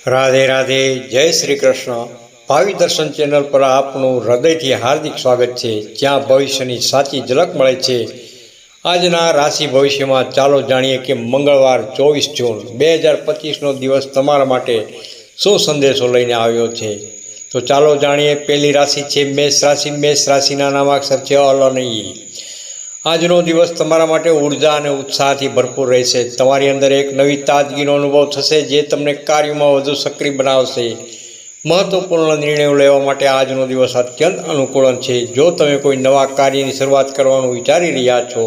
રાધે રાધે, જય શ્રી કૃષ્ણ. ભાવિ દર્શન ચેનલ પર આપનું હૃદયથી હાર્દિક સ્વાગત છે, જ્યાં ભવિષ્યની સાચી ઝલક મળે છે. આજના રાશિ ભવિષ્યમાં ચાલો જાણીએ કે મંગળવાર 24 જૂન 2025નો દિવસ તમારા માટે શું સંદેશો લઈને આવ્યો છે. તો ચાલો જાણીએ. પહેલી રાશિ છે મેષ રાશિ. મેષ રાશિના નામાક્ષર છે અલ અને ઈ. આજનો દિવસ તમારા માટે ઉર્જા અને ઉત્સાહથી ભરપૂર રહેશે. તમારી અંદર એક નવી તાજગીનો અનુભવ થશે, જે તમને કાર્યમાં વધુ સક્રિય બનાવશે. મહત્વપૂર્ણ નિર્ણયો લેવા માટે આજનો દિવસ અત્યંત અનુકૂળ છે. જો તમે કોઈ નવા કાર્યની શરૂઆત કરવાનું વિચારી રહ્યા છો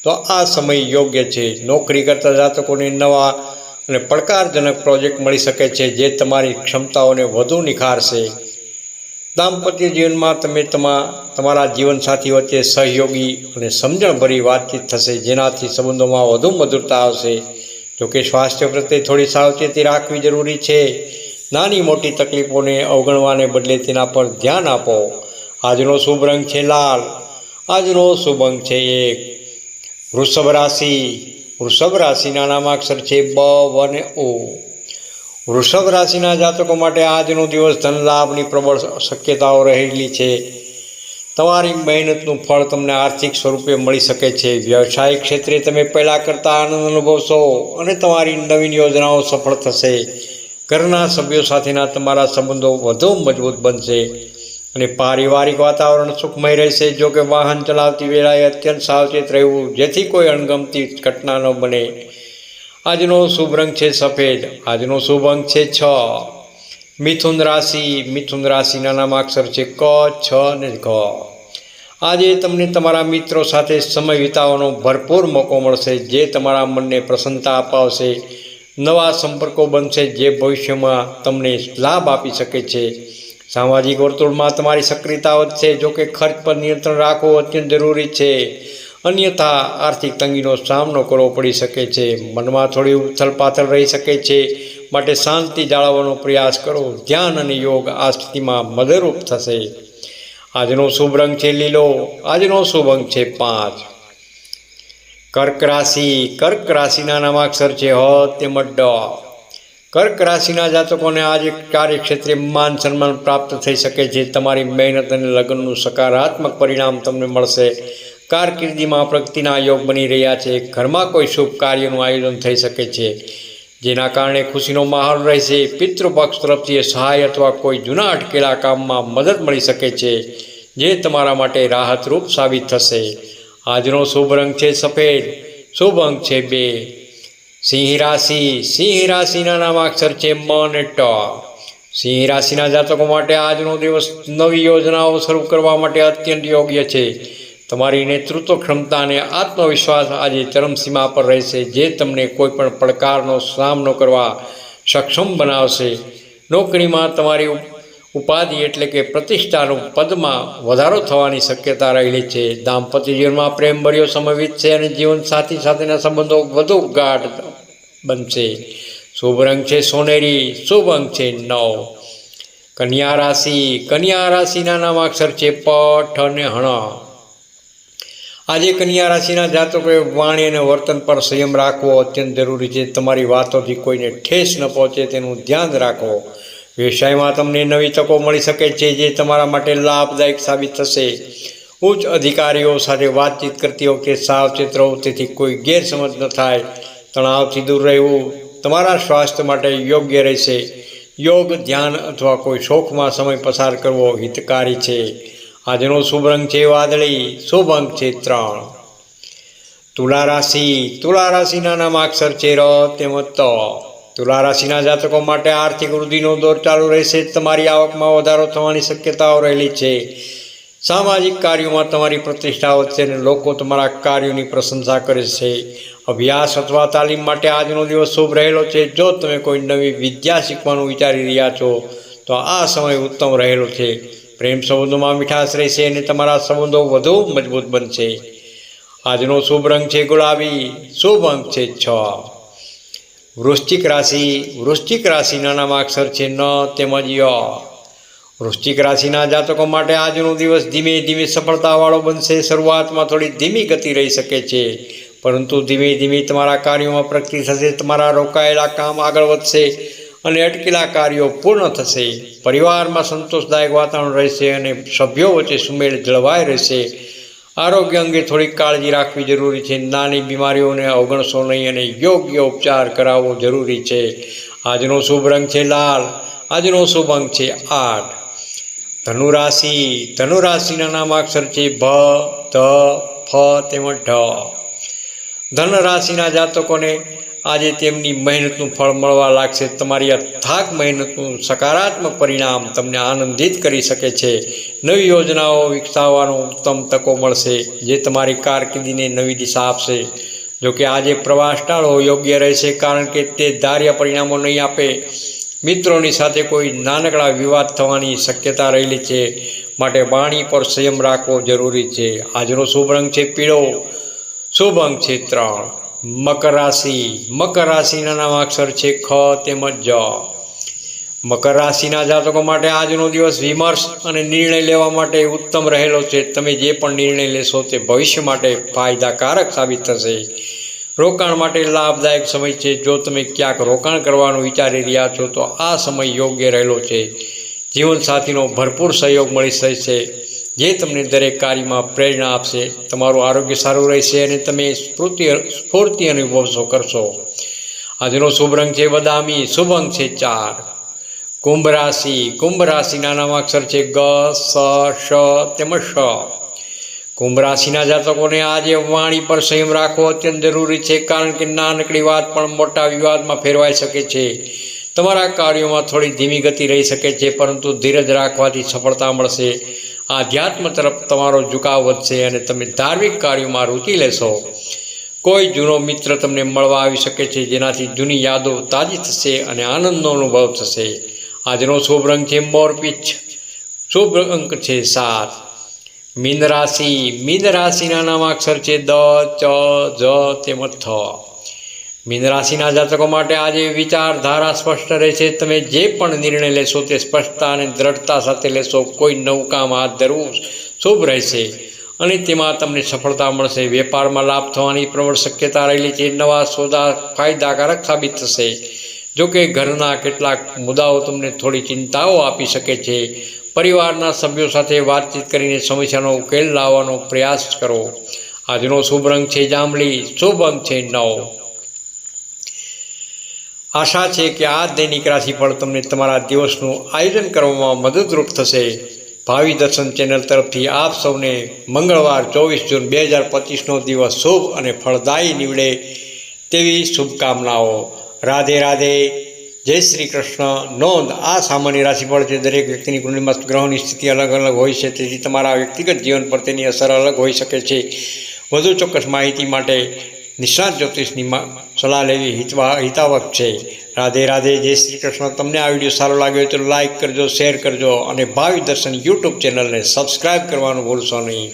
તો આ સમય યોગ્ય છે. નોકરી કરતા જાતકોને નવા અને પડકારજનક પ્રોજેક્ટ મળી શકે છે, જે તમારી ક્ષમતાઓને વધુ નિખારશે. દાંપત્ય જીવનમાં તમે તમારા જીવનસાથી વચ્ચે સહયોગી અને સમજણભરી વાતચીત થશે, જેનાથી સંબંધોમાં વધુ મધુરતા આવશે. જોકે સ્વાસ્થ્ય પ્રત્યે થોડી સાવચેતી રાખવી જરૂરી છે. નાની મોટી તકલીફોને અવગણવાને બદલે તેના પર ધ્યાન આપો. આજનો શુભ રંગ છે લાલ. આજનો શુભ અંક છે 1. વૃષભ રાશિ. વૃષભ રાશિના નામાક્ષર છે બ અને ઓ. વૃષભ રાશિના જાતકો માટે આજનો દિવસ ધન લાભની પ્રબળ શક્યતાઓ રહેલી છે. તમારી મહેનતનું ફળ તમને આર્થિક સ્વરૂપે મળી શકે છે. વ્યવસાયિક ક્ષેત્રે તમે પહેલાં કરતાં આનંદ અનુભવશો અને તમારી નવીન યોજનાઓ સફળ થશે. ઘરના સભ્યો સાથેના તમારા સંબંધો વધુ મજબૂત બનશે અને પારિવારિક વાતાવરણ સુખમય રહેશે. જો કે વાહન ચલાવતી વેળાએ અત્યંત સાવચેત રહેવું, જેથી કોઈ અણગમતી ઘટના ન બને. આજનો શુભ રંગ છે સફેદ. આજનો શુભ અંક છે 6. મિથુન રાશિ. મિથુન રાશિના નામાક્ષર છે ક, છ અને ઘ. આજે તમને તમારા મિત્રો સાથે સમય વિતાવવાનો ભરપૂર મોકો મળશે, જે તમારા મનને પ્રસન્નતા અપાવશે. નવા સંપર્કો બનશે, જે ભવિષ્યમાં તમને લાભ આપી શકે છે. સામાજિક વર્તુળમાં તમારી સક્રિયતા વધશે. જોકે ખર્ચ પર નિયંત્રણ રાખવું અત્યંત જરૂરી છે, અન્યથા આર્થિક તંગીનો સામનો કરવો પડી શકે છે. મનમાં થોડી ઉથલપાથલ રહી શકે છે, માટે શાંતિ જાળવવાનો પ્રયાસ કરો. ધ્યાન અને યોગ આ સ્થિતિમાં મદદરૂપ થશે. આજનો શુભ રંગ છે લીલો. આજનો શુભ અંક છે 5. કર્ક રાશિ. કર્ક રાશિના નામાક્ષર છે હ તેમજ ડ. કર્ક રાશિના જાતકોને આજે કાર્યક્ષેત્રે માન સન્માન પ્રાપ્ત થઈ શકે છે. તમારી મહેનત અને લગ્નનું સકારાત્મક પરિણામ તમને મળશે. કારકિર્દીમાં પ્રગતિના યોગ બની રહ્યા છે. ઘરમાં કોઈ શુભ કાર્યનું આયોજન થઈ શકે છે, જેના કારણે ખુશીનો માહોલ રહેશે. પિતૃપક્ષ તરફથી સહાય અથવા કોઈ જૂના અટકેલા કામમાં મદદ મળી શકે છે, જે તમારા માટે રાહતરૂપ સાબિત થશે. આજનો શુભ રંગ છે સફેદ. શુભ અંક છે 2. સિંહ રાશિ. સિંહ રાશિના નામાક્ષર છે મ અને ટ. સિંહ રાશિના જાતકો માટે આજનો દિવસ નવી યોજનાઓ શરૂ કરવા માટે અત્યંત યોગ્ય છે. તમારી નેતૃત્વ ક્ષમતા અને આત્મવિશ્વાસ આજે ચરમસીમા પર રહેશે, જે તમને કોઈપણ પડકારનો સામનો કરવા સક્ષમ બનાવશે. નોકરીમાં તમારી ઉપાધિ એટલે કે પ્રતિષ્ઠાનું પદમાં વધારો થવાની શક્યતા રહેલી છે. દાંપત્ય જીવનમાં પ્રેમભર્યો સમય વીતશે અને જીવનસાથી સાથેના સંબંધો વધુ ગાઢ બનશે. શુભ રંગ છે સોનેરી. શુભ અંક છે 9. કન્યા રાશિ. કન્યા રાશિના નામાક્ષર છે પ, ઠ અને હણ. આજે કન્યા રાશિના જાતકોએ વાણી અને વર્તન પર સંયમ રાખવો અત્યંત જરૂરી છે. તમારી વાતોથી કોઈને ઠેસ ન પહોંચે તેનું ધ્યાન રાખો. વ્યવસાયમાં તમને નવી તકો મળી શકે છે, જે તમારા માટે લાભદાયક સાબિત થશે. ઉચ્ચ અધિકારીઓ સાથે વાતચીત કરતી વખતે સાવચેત રહો, તેથી કોઈ ગેરસમજ ન થાય. તણાવથી દૂર રહેવું તમારા સ્વાસ્થ્ય માટે યોગ્ય રહેશે. યોગ, ધ્યાન અથવા કોઈ શોખમાં સમય પસાર કરવો હિતકારી છે. આજનો શુભ રંગ છે વાદળી. શુભ અંક છે 3. તુલા રાશિ. તુલા રાશિના નામાક્ષર છે ર તેમજ ત. તુલા રાશિના જાતકો માટે આર્થિક વૃદ્ધિનો દોર ચાલુ રહેશે. તમારી આવકમાં વધારો થવાની શક્યતાઓ રહેલી છે. સામાજિક કાર્યોમાં તમારી પ્રતિષ્ઠા વધશે અને લોકો તમારા કાર્યોની પ્રશંસા કરે છે. અભ્યાસ અથવા તાલીમ માટે આજનો દિવસ શુભ રહેલો છે. જો તમે કોઈ નવી વિદ્યા શીખવાનું વિચારી રહ્યા છો તો આ સમય ઉત્તમ રહેલો છે. પ્રેમ સંબંધોમાં મીઠાશ રહેશે અને તમારા સંબંધો વધુ મજબૂત બનશે. આજનો શુભ રંગ છે ગુલાબી. શુભ અંક છે 6. વૃશ્ચિક રાશિ. વૃશ્ચિક રાશિના નામાક્ષર છે ન તેમજ ય. વૃશ્ચિક રાશિના જાતકો માટે આજનો દિવસ ધીમે ધીમે સફળતાવાળો બનશે. શરૂઆતમાં થોડી ધીમી ગતિ રહી શકે છે, પરંતુ ધીમે ધીમે તમારા કાર્યોમાં પ્રગતિ થશે. તમારા રોકાયેલા કામ આગળ વધશે અને અટકેલા કાર્યો પૂર્ણ થશે. પરિવારમાં સંતોષદાયક વાતાવરણ રહેશે અને સભ્યો વચ્ચે સુમેળ જળવાઈ રહેશે. આરોગ્ય અંગે થોડીક કાળજી રાખવી જરૂરી છે. નાની બીમારીઓને અવગણશો નહીં અને યોગ્ય ઉપચાર કરાવવો જરૂરી છે. આજનો શુભ રંગ છે લાલ. આજનો શુભ અંક છે 8. ધનુરાશિ. ધનુરાશિના નામાક્ષર છે ભ, ધ, ફ તેમજ ઢ. ધન રાશિના જાતકોને આજે તેમની મહેનતનું ફળ મળવા લાગશે. તમારી અથાગ મહેનતનું સકારાત્મક પરિણામ તમને આનંદિત કરી શકે છે. નવી યોજનાઓ વિકસાવવાનો ઉત્તમ તકો મળશે, જે તમારી કારકિર્દીને નવી દિશા આપશે. જોકે આજે પ્રવાસ ટાળવો યોગ્ય રહેશે, કારણ કે તે ધાર્યા પરિણામો નહીં આપે. મિત્રોની સાથે કોઈ નાનકડા વિવાદ થવાની શક્યતા રહેલી છે, માટે વાણી પર સંયમ રાખવો જરૂરી છે. આજનો શુભ રંગ છે પીળો. શુભ અંક છે 3. મકર રાશિ. મકર રાશિના નામાક્ષર છે ખ તેમજ જ. મકર રાશિના જાતકો માટે આજનો દિવસ વિમર્શ અને નિર્ણય લેવા માટે ઉત્તમ રહેલો છે. તમે જે પણ નિર્ણય લેશો તે ભવિષ્ય માટે ફાયદાકારક સાબિત થશે. રોકાણ માટે લાભદાયક સમય છે. જો તમે ક્યાંક રોકાણ કરવાનું વિચારી રહ્યા છો તો આ સમય યોગ્ય રહેલો છે. જીવનસાથીનો ભરપૂર સહયોગ મળી શકશે, જે તમને દરેક કાર્યમાં પ્રેરણા આપશે. તમારું આરોગ્ય સારું રહેશે અને તમે સ્ફૂર્તિ અનુભવશો કરશો. આજનો શુભ રંગ છે બદામી. શુભ અંક છે 4. કુંભ રાશિ. કુંભ રાશિના નામાક્ષર છે ગ, સ, શ તેમજ શ. કુંભ રાશિના જાતકોને આજે વાણી પર સંયમ રાખવો અત્યંત જરૂરી છે, કારણ કે નાનકડી વાત પણ મોટા વિવાદમાં ફેરવાઈ શકે છે. તમારા કાર્યોમાં થોડી ધીમી ગતિ રહી શકે છે, પરંતુ ધીરજ રાખવાથી સફળતા મળશે. આધ્યાત્મ તરફ તમારો ઝુકાવ વધશે અને તમે ધાર્મિક કાર્યોમાં રુચિ લેશો. કોઈ જૂનો મિત્ર તમને મળવા આવી શકે છે, જેનાથી જૂની યાદો તાજી થશે અને આનંદનો અનુભવ થશે. આજનો શુભ રંગ છે મોરપીંછ. શુભ અંક છે 7. મીન રાશિ. મીન રાશિના નામાક્ષર છે દ, ચ, જ તેમજ થ. મીન રાશિના જાતકો માટે આજે વિચારધારા સ્પષ્ટ રહેશે. તમે જે પણ નિર્ણય લેશો તે સ્પષ્ટતા અને દ્રઢતા સાથે લેશો. કોઈ નવું કામ હાથ ધરવું શુભ રહેશે અને તેમાં તમને સફળતા મળશે. વેપારમાં લાભ થવાની પ્રબળ શક્યતા રહેલી છે. નવા સોદા ફાયદાકારક સાબિત થશે. જોકે ઘરના કેટલાક મુદ્દાઓ તમને થોડી ચિંતાઓ આપી શકે છે. પરિવારના સભ્યો સાથે વાતચીત કરીને સમસ્યાનો ઉકેલ લાવવાનો પ્રયાસ કરો. આજનો શુભ રંગ છે જાંબલી. શુભ અંક છે 9. આશા છે કે આ દૈનિક રાશિફળ તમને તમારા દિવસનું આયોજન કરવામાં મદદરૂપ થશે. ભાવિ દર્શન ચેનલ તરફથી આપ સૌને મંગળવાર 24 જૂન 2025નો દિવસ શુભ અને ફળદાયી નીવડે તેવી શુભકામનાઓ. રાધે રાધે. જય શ્રી કૃષ્ણ. નોંધ: આ સામાન્ય રાશિફળ છે. દરેક વ્યક્તિની કુંડળીમાં ગ્રહોની સ્થિતિ અલગ અલગ હોય છે, તેથી તમારા વ્યક્તિગત જીવન પર તેની અસર અલગ હોઈ શકે છે. વધુ ચોક્કસ માહિતી માટે નિષ્ણાત જ્યોતિષની સલાહ લેવી હિતાવહ છે. રાધે રાધે. જય શ્રી કૃષ્ણ. તમને આ વિડીયો સારો લાગ્યો તો લાઇક કરજો, શેર કરજો અને ભાવિ દર્શન યુટ્યુબ ચેનલને સબસ્ક્રાઈબ કરવાનું ભૂલશો નહીં.